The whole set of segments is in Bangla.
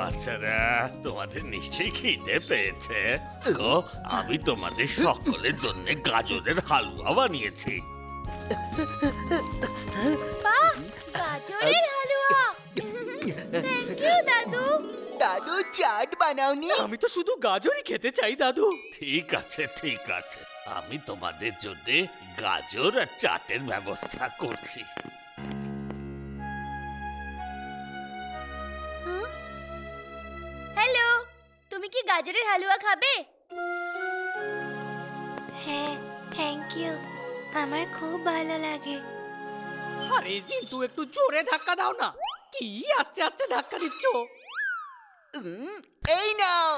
বাচ্চারা, তোমাদের নিশ্চয়ই খিদে পেয়েছে। গো, আমি তোমাদের সকলের জন্য গাজরের হালুয়া বানিয়েছি। বাহ, গাজরের হালুয়া! থ্যাংক ইউ দাদু। দাদু চাট বানাওনি? আমি তো শুধু গাজরই খেতে চাই দাদু। ঠিক আছে, ঠিক আছে, আমি তোমাদের জন্য গাজর আর চাটের ব্যবস্থা করছি। হ্যালো, তুমি কি গাজরের হালুয়া খাবে? হ্যাঁ, থ্যাংক ইউ, আমার খুব ভালো লাগে। আরে জিন্টু, একটু জোরে ধাক্কা দাও না। কি আস্তে আস্তে ধাক্কা দিচ্ছ? এই নাও।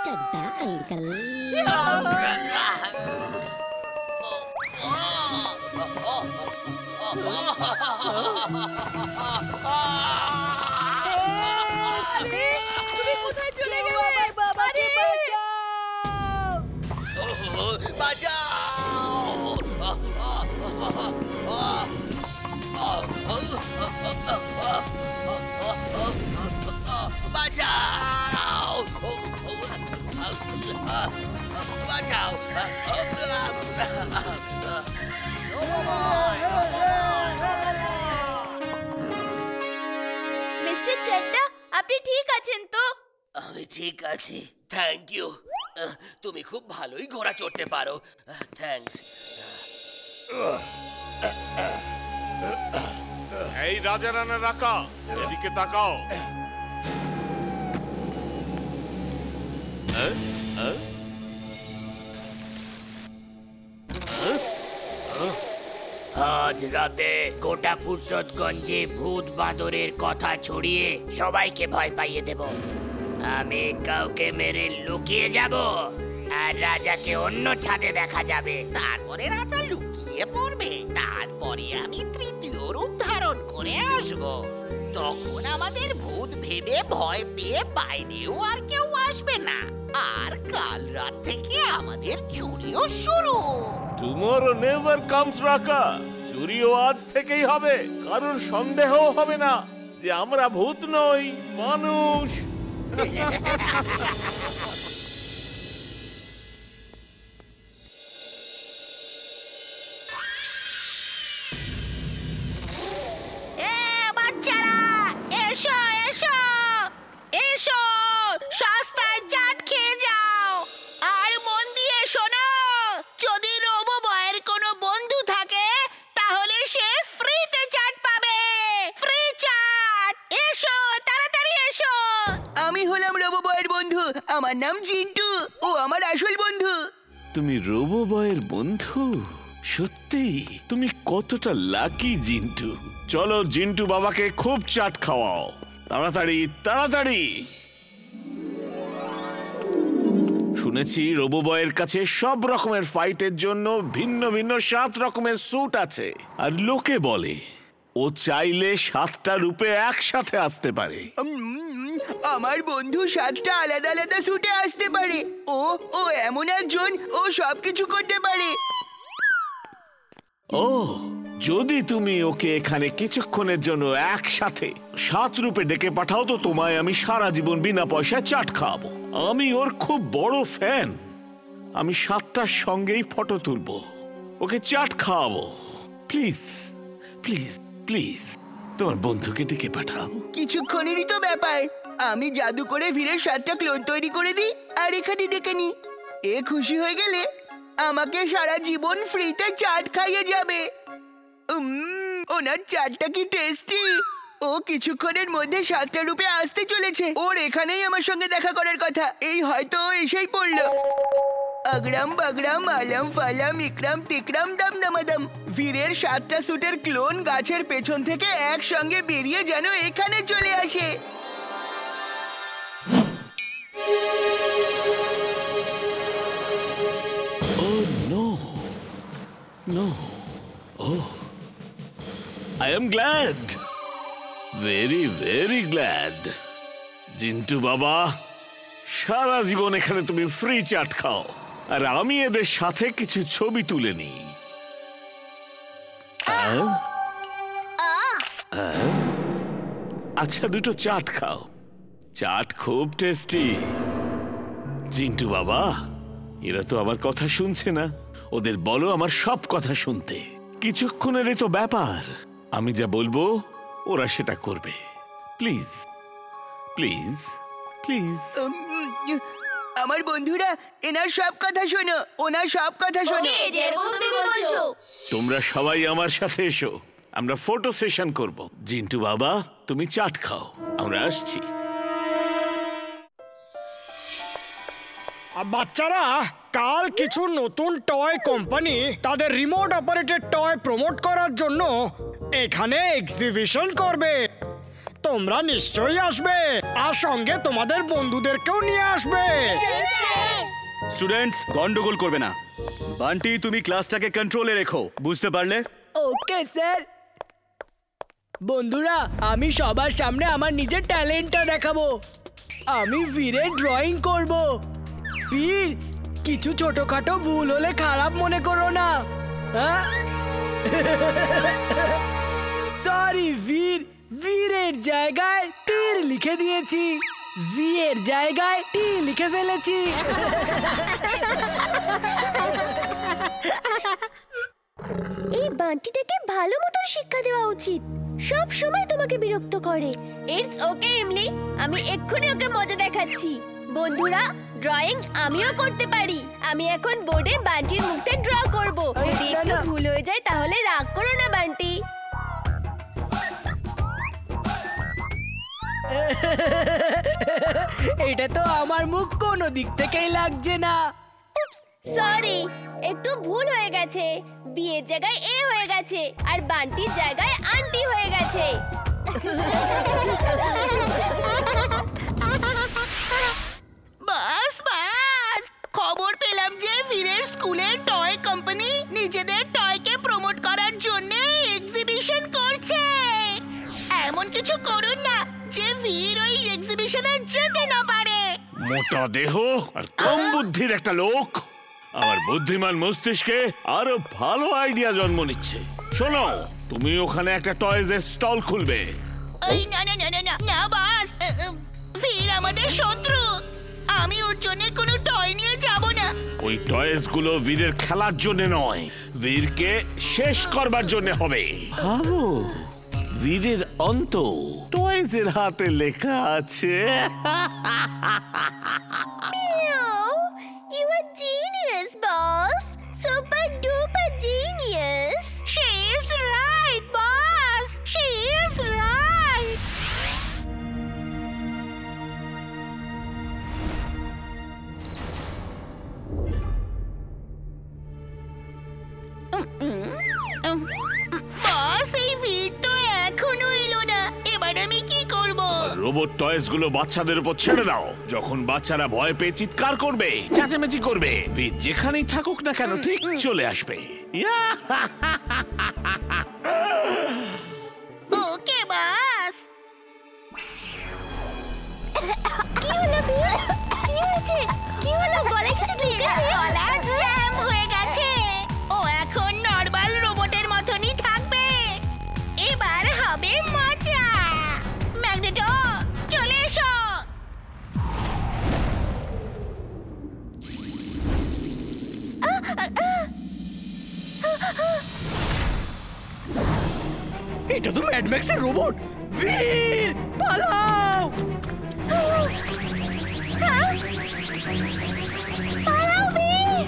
चड्डा अंकल। তুমি কোথায় চলে গেলে? বাবাকে বাঁচাও! বাঁচাও! বাঁচাও! মিস্টার চাড্ডা, আপনি ঠিক আছেন তো? আমি ঠিক আছি, থ্যাংক ইউ। তুমি খুব ভালোই ঘোড়া চড়তে পারো। থ্যাঙ্কস। এই রাজা রানা রাকা, এদিকে তাকাও। আজ রাতে গোটা ফুরসতগঞ্জে ভূত বাঁদরের কথা ছড়িয়ে সবাইকে ভয় পাইয়ে দেব। আমি কাউকে মেরে লুকিয়ে যাব, আর রাজাকে অন্য ছাদে দেখা যাবে। তারপরে রাজা লুকিয়ে পড়বে, তারপরে আমি তৃতীয় রূপ ধারণ করে আসব। তখন আমাদের ভূত ভেবে ভয় পেয়ে বাইরেও আর কেউ আসবে না, আর কাল রাত থেকে আমাদের চুরিও শুরু। টুমরো নেভার কামস রাকা। চুরিও আজ থেকেই হবে, কারণ সন্দেহ হবে না যে আমরা ভূত নই, মানুষ। বাচ্চারা, এসো এসো এসো, সস্তায় চাট খেয়ে যাও। আর মন দিয়ে শোনো, যদি রোবো বয়ের কোনো বন্ধু থাকে তাহলে সে ফ্রিতে চাট পাবে। ফ্রি চাট, এসো তাড়াতাড়ি এসো। আমি হলাম রোবো বয়ের বন্ধু, আমার নাম জিন্টু, ও আমার আসল বন্ধু। তুমি রোবো বয়ের বন্ধু? সত্যি তুমি কতটা লাকি জিন্টু। চলো জিন্টু বাবাকে খুব চাট খাওয়াও, তাড়াতাড়ি তাড়াতাড়ি। শুনেছি রোবো বয়ের কাছে সব রকমের ফাইটের জন্য ভিন্ন ভিন্ন 7 রকমের স্যুট আছে, আর লোকে বলে ও চাইলে 7টা রূপে একসাথে আসতে পারে। আমার বন্ধু 7টা আলাদা আলাদা স্যুটে আসতে পারে। ও এমন একজন, ও সবকিছু করতে পারে। ও, যদি তুমি ওকে এখানে কিছুক্ষণের জন্য একসাথে 7 রূপে ডেকে পাঠাও তো তোমায় আমি সারা জীবন বিনা পয়সায় চাট খাওয়াবো। আমি ওর খুব বড় ফ্যান। আমি 7টার সঙ্গেই ফটো তুলবো, ওকে চাট খাওয়াবো। প্লিজ প্লিজ প্লিজ তোমার বন্ধুকে ডেকে পাঠাও। কিছুক্ষণেরই তো ব্যাপার, আমি জাদু করে ভিড়ের 7টা ক্লোন তৈরি করে দিই আর এখানে ডেকে নি। এ খুশি হয়ে গেলে আমাকে সারা জীবন ফ্রিতে চাট খাইয়ে যাবে। ওনার চাটটা কি টেস্টি! ও কিছুক্ষণের মধ্যে 7টা রূপে আসতে চলেছে। ওর এখানেই আমার সঙ্গে দেখা করার কথা। এই হয়তো এসেই পড়লো। আগরাম বাগরাম আলাম ফালাম ইকরাম টিকরাম দাম দামাদাম। ভিড়ের 7টা স্যুটের ক্লোন গাছের পেছন থেকে একসঙ্গে বেরিয়ে যেন এখানে চলে আসে। Oh no, no, oh, I am glad, very very glad. Jintu বাবা, সারা জীবন এখানে তুমি ফ্রি চাট খাও আর আমি এদের সাথে কিছু ছবি তুলে নিই। আচ্ছা, দুটো চাট খাও। চাট খুব টেস্টি। জিন্টু বাবা, এরা তো আমার কথা শুনছে না। ওদের বলো আমার সব কথা শুনতে। কিছুক্ষণেরই তো ব্যাপার, আমি যা বলবো ওরা সেটা করবে। Please please please. আমার বন্ধুরা, এনার সব কথা শোনো, ওনার সব কথা শোনো। ওকে, যেরকম তুমি বলছো। তোমরা সবাই আমার সাথে এসো, আমরা ফটো সেশন করব। জিন্টু বাবা, তুমি চাট খাও, আমরা আসছি। বাচ্চারা, কাল কিছু নতুন টয় কোম্পানি তাদের রিমোট অপারেটেড টয় প্রমোট করার জন্য এখানে এক্সিবিশন করবে। তোমরা নিশ্চয়ই আসবে, আর সঙ্গে তোমাদের বন্ধুদেরকেও নিয়ে আসবে। স্টুডেন্টস, গন্ডগোল করবে না। বান্টি, তুমি ক্লাসটাকে কন্ট্রোলে রেখো, বুঝতে পারলে? Okay sir. বন্ধুরা, আমি সবার সামনে আমার নিজের ট্যালেন্টটা দেখাবো। আমি বীরের ড্রয়িং করব। বীর, কিছু ছোটখাটো ভুল হলে খারাপ মনে করো না। হ্যাঁ, সরি বীর, বীরের জায়গায় তীর লিখে দিয়েছি, ভিয়ের জায়গায় টি লিখে ফেলেছি। এই বান্টিটাকে ভালো মতো শিক্ষা দেওয়া উচিত। সব সময় তোমাকে বিরক্ত করে। ইটস ওকে ইমলি, আমি এক্ষুনি ওকে মজা দেখাচ্ছি। বন্ধুরা, ড্রয়িং আমিও করতে পারি। আমি এখন বোর্ডে বান্টির মুখটা ড্র করব। যদি একটু ভুল হয়ে যায় তাহলে রাগ করো না বান্টি। এটা তো আমার মুখ কোনো দিক থেকেই লাগছে না। সরি, একটু ভুল হয়ে গেছে। বিয়ের জায়গায় এ হয়ে গেছে আর বান্টির জায়গায় আন্টি হয়ে গেছে। বাস বাস, খবর পেলাম যে বীরের স্কুলের টয় কোম্পানি নিজেদের টয়কে প্রমোট করার জন্য এক্সিবিশন করছে। এমন কিছু করুন না যে বীর ওই এক্সিবিশনে যেতে না পারে। মোটা দেহ আর কম বুদ্ধির একটা লোক আমার বুদ্ধিমান মস্তিষ্কে আরো ভালো আইডিয়া জন্ম নিচ্ছে। শোনো, তুমি ওখানে একটা টয়েজের স্টল খুলবে। এই না না না না না না বাস, বীর আমাদের শত্রু। আমি ওর জন্য কোনো টয় নিয়ে যাব না। ওই টয়েস গুলো বীরের খেলার জন্য নয়, বীরকে শেষ করবার জন্য হবে। ভাবো, বীরের অন্ত টয়েজের হাতে লেখা আছে। You are genius, boss. Super duper genius. She is right, boss. She is right. বস, এই ভিড় তো এখনো এলো না। এবার আমি কি করব? রোবট টয়েস গুলো বাচ্চাদের উপর ছেড়ে দাও। যখন বাচ্চারা ভয় পেয়ে চিৎকার করবে, চেঁচামেচি করবে, বীর যেখানেই থাকুক না কেন ঠিক চলে আসবে। ওকে বাস। কি হলো বীর? কি হয়েছে? কি হলো? গলায় কিছু ঢুকেছে? গলা জ্যাম হয়ে গেছে। ও এখন নরমাল রোবটের মতনই থাকবে। এবার হবে মজা। ম্যাগনেটো, চলে এসো। এটা তো ম্যাড ম্যাক্সের রোবট। বীর, পালাও! পালাও বীর!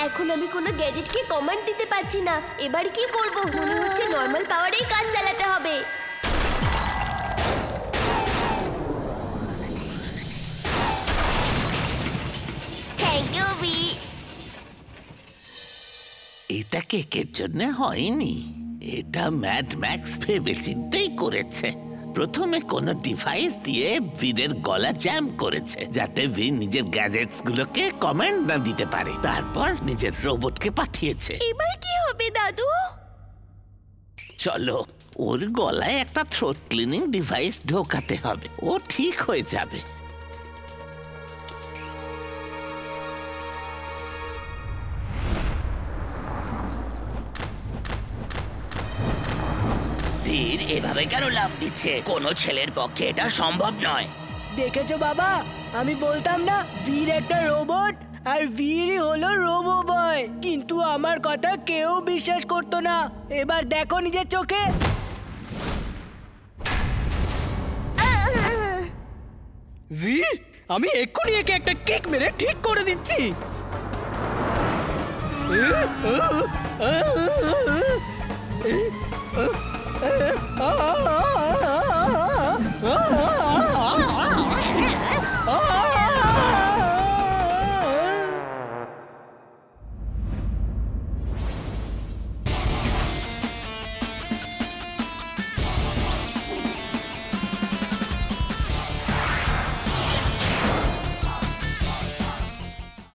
এখন আমি কোনো গ্যাজেটকে কমান্ড দিতে পারছি না। এবার কি করব? মনে হচ্ছে নর্মাল পাওয়ারেই কাজ চালাতে হবে। Thank U V. এটা কেকের জন্য হয়নি, এটা ম্যাড ম্যাক্স ভেবে চিন্তেই করেছে। প্রথমে কোনো ডিভাইস দিয়ে বীরের গলা জ্যাম করেছে, যাতে বীর নিজের গ্যাজেটস গুলোকে কমান্ড না দিতে পারে। তারপর নিজের রোবটকে পাঠিয়েছে। এবার কি হবে দাদু? চলো, ওর গলায় একটা থ্রোট ক্লিনিং ডিভাইস ঢোকাতে হবে, ও ঠিক হয়ে যাবে। বীর এভাবে কেন লাফ দিচ্ছে? কোনো ছেলের পক্ষে এটা সম্ভব নয়। দেখেছো বাবা, আমি বলতাম না বীর একটা রোবট আর বীরই হলো রোবো বয়। কিন্তু আমার কথা কেউ বিশ্বাস করতো না। এবার দেখো নিজের চোখে। বীর, আমি এক্ষুনি একে একটা কেক মেরে ঠিক করে দিচ্ছি।